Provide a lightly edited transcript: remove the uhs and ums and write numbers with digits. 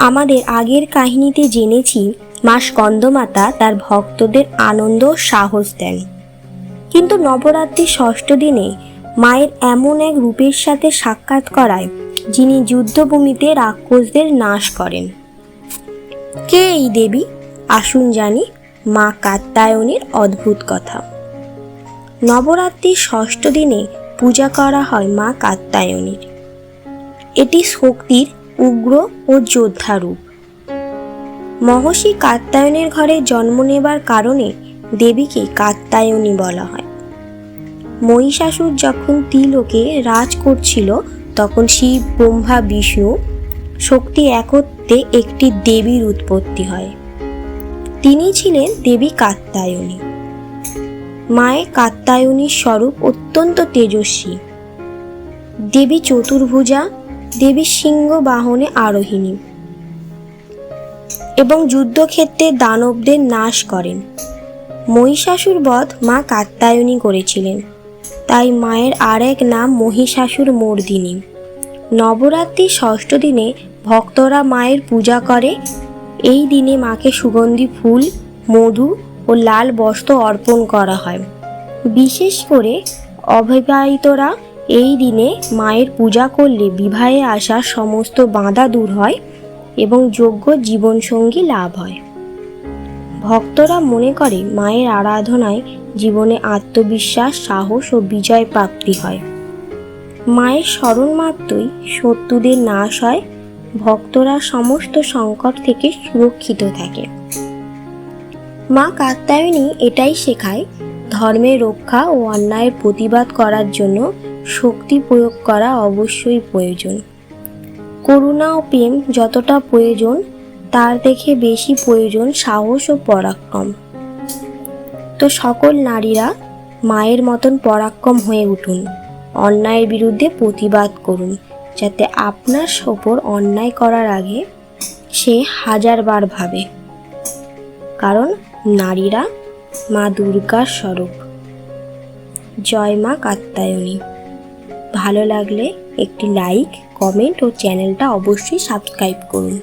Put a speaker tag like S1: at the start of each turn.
S1: আমাদের আগের কাহিনীতে জেনেছি মা স্কন্দমাতা তার ভক্তদের আনন্দ ও সাহস দেন, কিন্তু নবরাত্রির ষষ্ঠ দিনে মায়ের এমন এক রূপের সাথে সাক্ষাৎ করায় যিনি যুদ্ধভূমিতে রাক্ষসদের নাশ করেন। কে এই দেবী? আসুন জানি মা কাত্যায়নীর অদ্ভুত কথা। নবরাত্রির ষষ্ঠ দিনে পূজা করা হয় মা কাত্যায়নীর। এটি শক্তির উগ্র ও যোদ্ধা রূপ। মহর্ষি কাত্যায়নের ঘরে জন্ম নেবার কারণে দেবীকে কাত্যায়নী বলা হয়। মহিষাসুর যখন ত্রিলোকে রাজ করছিল তখন শিব, ব্রহ্মা, বিষ্ণু শক্তি একত্রে একটি দেবীর উৎপত্তি হয়। তিনি ছিলেন দেবী কাত্যায়নী। মায়ের কাত্যায়নীর স্বরূপ অত্যন্ত তেজস্বী। দেবী চতুর্ভুজা, দেবী সিংহ বাহনে আরোহিণী এবং যুদ্ধক্ষেত্রে দানবদের নাশ করেন। মহিষাসুর বধ মা কাত্যায়নী করেছিলেন, তাই মায়ের আর এক নাম মহিষাসুর মর্দিনী। নবরাত্রির ষষ্ঠ দিনে ভক্তরা মায়ের পূজা করে। এই দিনে মাকে সুগন্ধি ফুল, মধু ও লাল বস্ত্র অর্পণ করা হয়। বিশেষ করে অবিবাহিতরা এই দিনে মায়ের পূজা করলে বিবাহে আসা সমস্ত বাধা দূর হয় এবং যোগ্য জীবনসঙ্গী লাভ হয়। ভক্তরা মনে করে মায়ের আরাধনায় জীবনে আত্মবিশ্বাস, সাহস ও বিজয় প্রাপ্তি হয়। মায়ের স্মরণ মাত্রই শত্রুদের নাশ হয়, ভক্তরা সমস্ত সংকট থেকে সুরক্ষিত থাকে। মা কাত্যায়নী এটাই শেখায়, ধর্মের রক্ষা ও অন্যায়ের প্রতিবাদ করার জন্য শক্তি প্রয়োগ করা অবশ্যই প্রয়োজন। করুণা ও প্রেম যতটা প্রয়োজন তার থেকে বেশি প্রয়োজন সাহস ও পরাক্রম। তো সকল নারীরা মায়ের মতন পরাক্রম হয়ে উঠুন, অন্যায়ের বিরুদ্ধে প্রতিবাদ করুন, যাতে আপনার ওপর অন্যায় করার আগে সে হাজারবার ভাবে। কারণ নারীরা মা দুর্গার স্বরূপ। জয় মা কাত্যায়নী। ভালো লাগলে একটি লাইক, কমেন্ট ও চ্যানেলটা অবশ্যই সাবস্ক্রাইব করুন।